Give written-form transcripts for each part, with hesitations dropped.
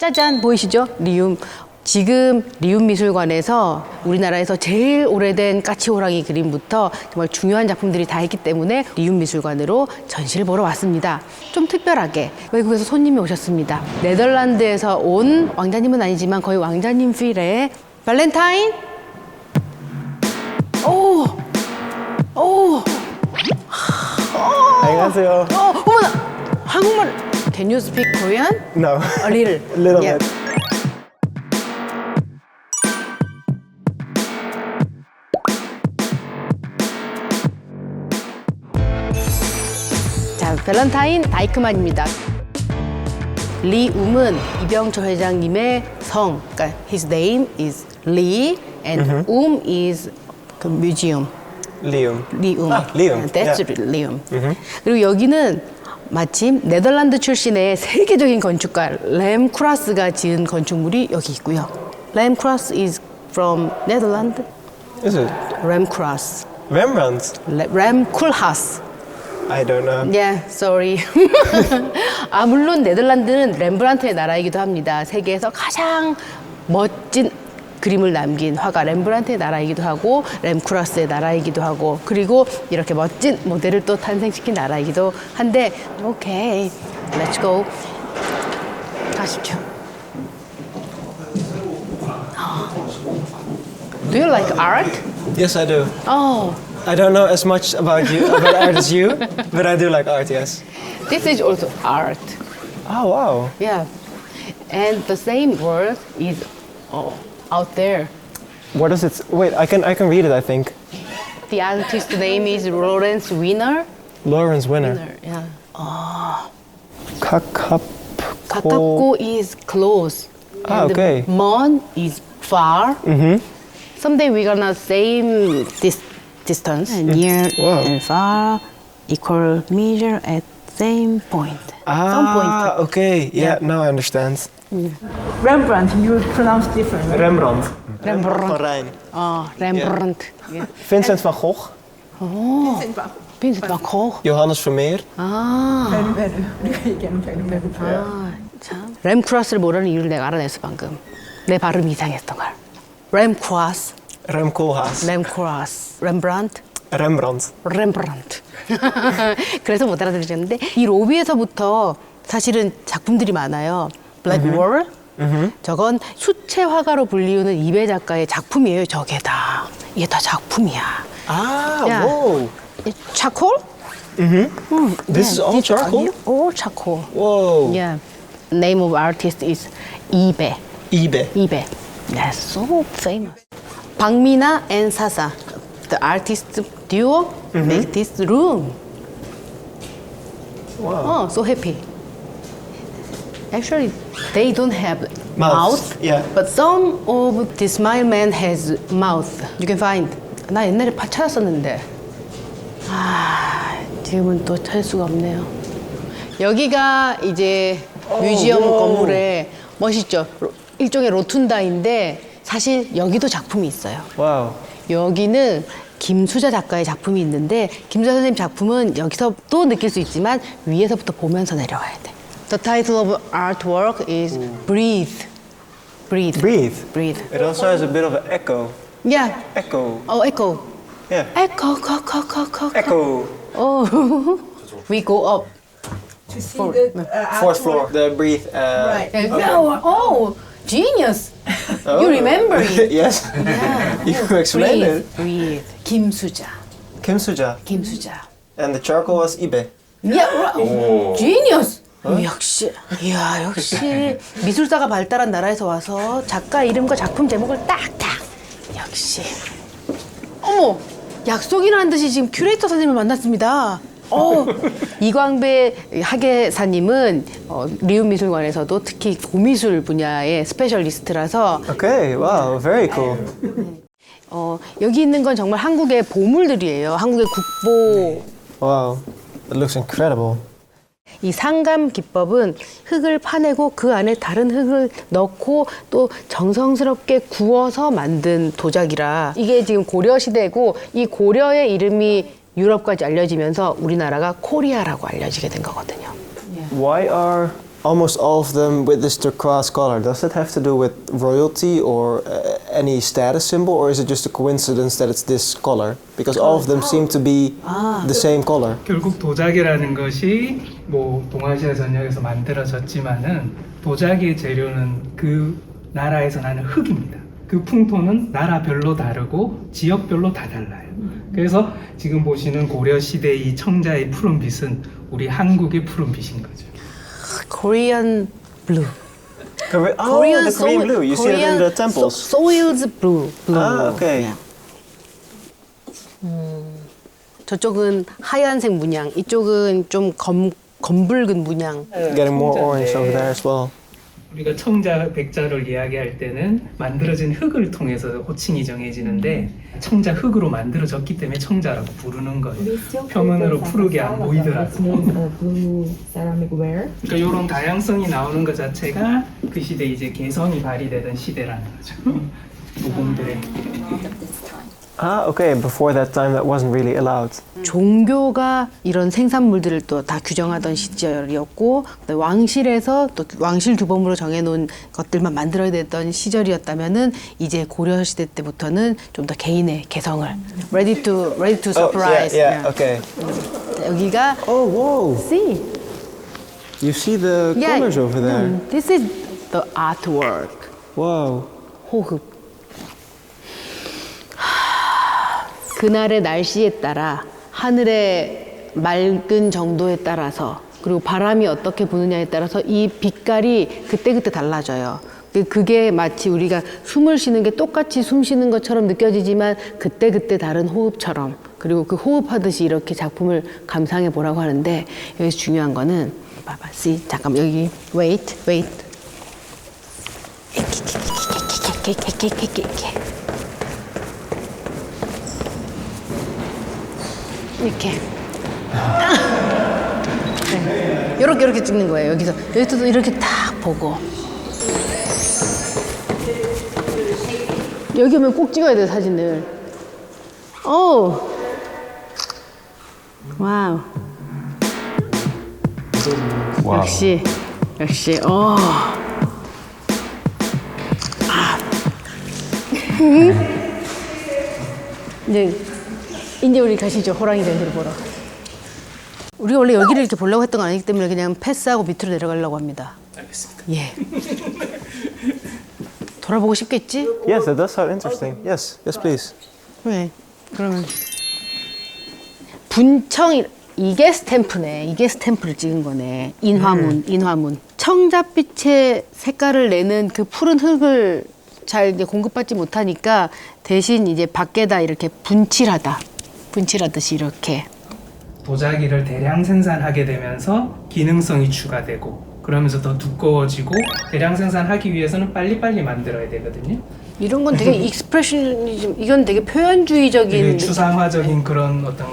짜잔 보이시죠? 리움. 지금 리움미술관에서 우리나라에서 제일 오래된 까치호랑이 그림부터 정말 중요한 작품들이 다 있기 때문에 리움미술관으로 전시를 보러 왔습니다. 좀 특별하게 외국에서 손님이 오셨습니다. 네덜란드에서 온 왕자님은 아니지만 거의 왕자님 필의 발렌타인? 오! 오! 안녕하세요. 어머나! 한국말 Can you speak Korean? No. A little. Little Yeah. bit. 자, 발렌타인 다이크만입니다. 리움은 이병철 회장님의 성, 그러니까 his name is Lee and is 그 뮤지엄. Liam. 리움. 리움. That's Yeah. 리움. 그리고 여기는 마침 네덜란드 출신의 세계적인 건축가 램 쿠라스가 지은 건축물이 여기 있고요. 램 쿠라스 is from Netherlands. Is it? 램 쿠라스. Rembrandt? 램 쿨하스. I don't know. Yeah, sorry. 아, 물론 네덜란드는 렘브란트의 나라이기도 합니다. 세계에서 가장 멋진 그림을 남긴 화가 렘브란트의 나라이기도 하고 램 쿠라스의 나라이기도 하고 그리고 이렇게 멋진 모델을 또 탄생시킨 나라이기도 한데 오케이, let's go. 가십시오. Do you like art? Yes, I do. Oh, I don't know as much about art as you, but I do like art, yes. this is also art. Oh, wow. Yeah, and the same word is out there. What is it? Wait, I can read it, I think. The artist's name is Lawrence Wiener. Lawrence Winner. Yeah. Kakap. 가깝고 is close. Ah, and okay. 먼 is far. Someday we're gonna same this distance. And near Wow. and far equal measure at same point. Some Ah, point. okay. Yeah, now I understand. Rembrandt, you pronounce different. Rembrandt. Rembrandt. Van Rijn. Rembrandt. Yeah. Vincent van Gogh. Vincent van Gogh. Johannes Vermeer. 아, 참. 램 쿠라스를 모르는 이유를 내가 알아냈어 방금. 내 발음이 이상했던 걸. 램 쿠라스, Rem Koolhaas. 램 쿠라스, 렘브란트, Rembrandt. 렘브란트. 그래서 못 알아들으셨는데 이 로비에서부터 사실은 작품들이 많아요. 블랙 월. 저건 수채 화가로 불리우는 이배 작가의 작품이에요. 저게 다. 이게 다 작품이야. Ah, Yeah. whoa. 차콜? This is all charcoal? All charcoal. Whoa. Yeah. Name of artist is 이배. eBay. 이배. That's so famous. 박미나 and 사사, the artist duo, make this room. Wow. Oh, so happy. Actually, they don't have Mouth, mouth, yeah. but some of the smile man has mouth. You can find. 나 옛날에 찾았었는데. 지금은 또 찾을 수가 없네요. 여기가 이제 뮤지엄 건물에 멋있죠. 일종의 로툰다인데 사실 여기도 작품이 있어요. Wow. 여기는 김수자 작가의 작품이 있는데 김수자 선생님 작품은 여기서 또 느낄 수 있지만 위에서부터 보면서 내려와야 돼. The title of artwork is Breathe. Breathe. Breathe. Breathe. It also has a bit of an echo. Yeah. Echo. Oh, echo. Yeah. Echo. Echo. Oh. We go up. To see the Fourth floor. The breathe. Right. Oh, genius. Oh. You remember it. Yes. Yeah. You explained Breathe. it. Breathe. 김수자. Kim Suja. 김수자. And the charcoal was eBay. 야, genius. 역시, 이야, 역시 미술사가 발달한 나라에서 와서 작가 이름과 작품 제목을 딱딱. 역시. 어머, 약속이나 한 듯이 지금 큐레이터 선생님을 만났습니다. 이광배 학예사님은 리움미술관에서도 특히 고미술 분야의 스페셜리스트라서 Okay. Wow. Very cool. 여기 있는 건 정말 한국의 보물들이에요. 한국의 국보. Wow. It looks incredible. 이 상감 기법은 흙을 파내고 그 안에 다른 흙을 넣고 또 정성스럽게 구워서 만든 도자기라 이게 지금 고려 시대고 이 고려의 이름이 유럽까지 알려지면서 우리나라가 코리아라고 알려지게 된 거거든요. Why are almost all of them with this turquoise color. Does that have to do with royalty or any status symbol, or is it just a coincidence that it's this color? Because all of them seem to be the same color. 결국 도자기라는 것이 뭐 동아시아 전역에서 만들어졌지만은 도자기의 재료는 그 나라에서 나는 흙입니다. 그 풍토는 나라별로 다르고 지역별로 다 달라요. 그래서 지금 보시는 고려 시대 이 청자의 푸른빛은 우리 한국의 푸른빛인 거죠. Korean blue. Oh, the Korean blue. You see it in the temples. Soil's blue. Ah, okay. 저쪽은 하얀색 문양, 이쪽은 좀 검붉은 문양. Getting more orange over there as well. 우리가 청자, 백자를 이야기할 때는 만들어진 흙을 통해서 호칭이 정해지는데 청자 흙으로 만들어졌기 때문에 청자라고 부르는 거예요. 표면으로 푸르게 안 보이더라도. blue ceramic ware. 그러니까 이런 다양성이 나오는 것 자체가 그 시대 이제 개성이 발휘되던 시대라는 거죠. 도공들의. Ah, okay. Before that time, that wasn't really allowed. 종교가 이런 생산물들을 또 다 규정하던 시절이었고, 왕실에서 또 왕실 주범으로 정해놓은 것들만 만들어야 됐던 시절이었다면은 이제 고려 시대 때부터는 좀 더 개인의 개성을 ready to surprise. yeah, okay. 여기가 Oh, whoa. see. You see the colors over there. This is the artwork. Wow. 호흡. 그날의 날씨에 따라 하늘의 맑은 정도에 따라서 그리고 바람이 어떻게 부느냐에 따라서 이 빛깔이 그때그때 달라져요. 그게 마치 우리가 숨을 쉬는 게 똑같이 숨 쉬는 것처럼 느껴지지만 그때그때 다른 호흡처럼 그리고 그 호흡하듯이 이렇게 작품을 감상해 보라고 하는데 여기서 중요한 거는 봐봐, see, 잠깐 여기 wait. 이렇게 이렇게 찍는 거예요. 여기서도 이렇게 딱 보고 여기 오면 꼭 찍어야 돼 사진을. 오, 와우. 역시. 오. 이제 우리 가시죠. 호랑이 밴드를 보러. 우리가 원래 여기를 이렇게 보려고 했던 건 아니기 때문에 그냥 패스하고 밑으로 내려가려고 합니다. 알겠습니다. 예. 돌아보고 싶겠지? Yes, that does sound interesting. Yes, please. 왜? 그러면 분청 이게 스탬프네. 이게 스탬프를 찍은 거네. 인화문. 청자빛의 색깔을 내는 그 푸른 흙을 잘 이제 공급받지 못하니까 대신 이제 밖에다 이렇게 분칠하듯이 이렇게. 도자기를 대량 생산하게 되면서 기능성이 추가되고 그러면서 더 두꺼워지고 대량 생산하기 위해서는 빨리빨리 만들어야 되거든요. 이런 건 되게 익스프레셔니즘, 이건 되게 표현주의적인 되게 추상화적인 그런 어떤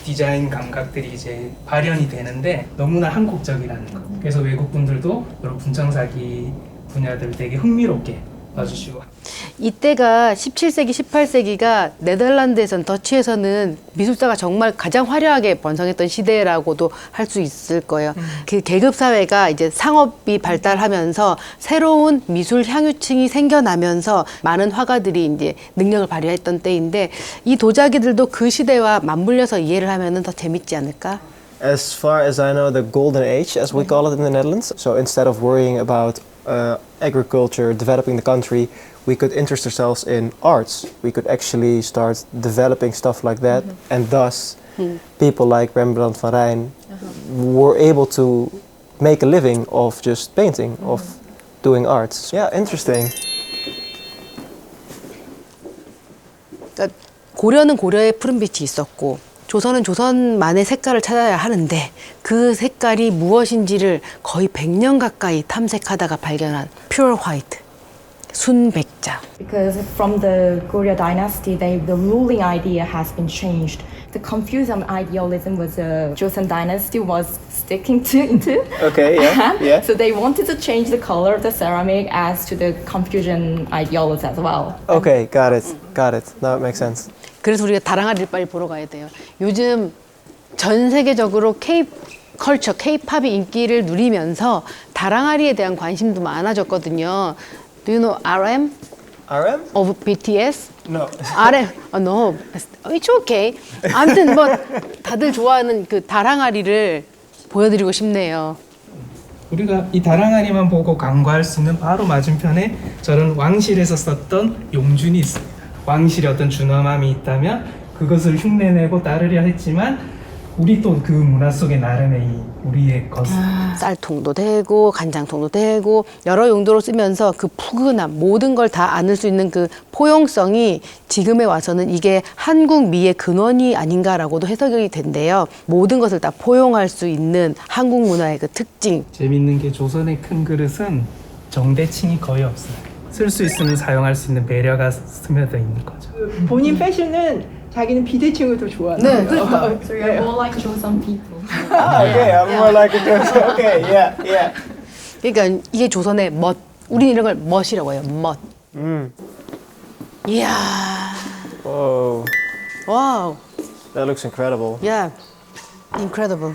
디자인 감각들이 이제 발현이 되는데 너무나 한국적이라는 거. 그래서 외국 분들도 이런 분청사기 분야들 되게 흥미롭게 봐주시고. 이때가 17세기, 18세기가 네덜란드에선 더치에서는 미술사가 정말 가장 화려하게 번성했던 시대라고도 할 수 있을 거예요. 그 계급 사회가 이제 상업이 발달하면서 새로운 미술 향유층이 생겨나면서 많은 화가들이 이제 능력을 발휘했던 때인데 이 도자기들도 그 시대와 맞물려서 이해를 하면은 더 재밌지 않을까? As far as I know, the golden age, as we call it in the Netherlands. So instead of worrying about agriculture, developing the country, we could interest ourselves in arts. We could actually start developing stuff like that, and thus people like Rembrandt van Rijn were able to make a living of just painting, of doing arts. Yeah, interesting. 그러니까 고려는 고려의 푸른빛이 있었고 조선은 조선만의 색깔을 찾아야 하는데 그 색깔이 무엇인지를 거의 100년 가까이 탐색하다가 발견한 pure white, 순백자. Because from the Goryeo dynasty, the ruling idea has been changed. The Confucian idealism was Joseon dynasty was sticking into. Okay, yeah. So they wanted to change the color of the ceramic as to the Confucian idealism as well. Okay, got it. Now it makes sense. 그래서 우리가 다랑아리를 빨리 보러 가야 돼요. 요즘 전 세계적으로 컬처, K-팝이 인기를 누리면서 다랑아리에 대한 관심도 많아졌거든요. Do you know RM RM? of BTS? No. RM, no, it's okay. 아무튼 뭐 다들 좋아하는 그 다랑아리를 보여드리고 싶네요. 우리가 이 다랑아리만 보고 간과할 수 있는 바로 맞은편에 저런 왕실에서 썼던 용준이 있습니다. 왕실에 어떤 준엄함이 있다면 그것을 흉내내고 따르려 했지만 우리 또 그 문화 속에 나름의 이 우리의 것 쌀통도 되고 간장통도 되고 여러 용도로 쓰면서 그 푸근함 모든 걸 다 안을 수 있는 그 포용성이 지금에 와서는 이게 한국 미의 근원이 아닌가라고도 해석이 된대요. 모든 것을 다 포용할 수 있는 한국 문화의 그 특징. 재밌는 게 조선의 큰 그릇은 정대칭이 거의 없어요. 쓸 수 있으면 사용할 수 있는 배려가 스며져 있는 거죠. 본인 패션은 자기는 비대칭을 더 좋아하는 네, 거예요. So you're more like Joseon people. Okay, I'm more like a Joseon. Okay, yeah, yeah. 그러니까 이게 조선의 멋. 우리는 이런 걸 멋이라고 해요. 멋. 이야, Whoa, 와우, that looks incredible. 야, incredible.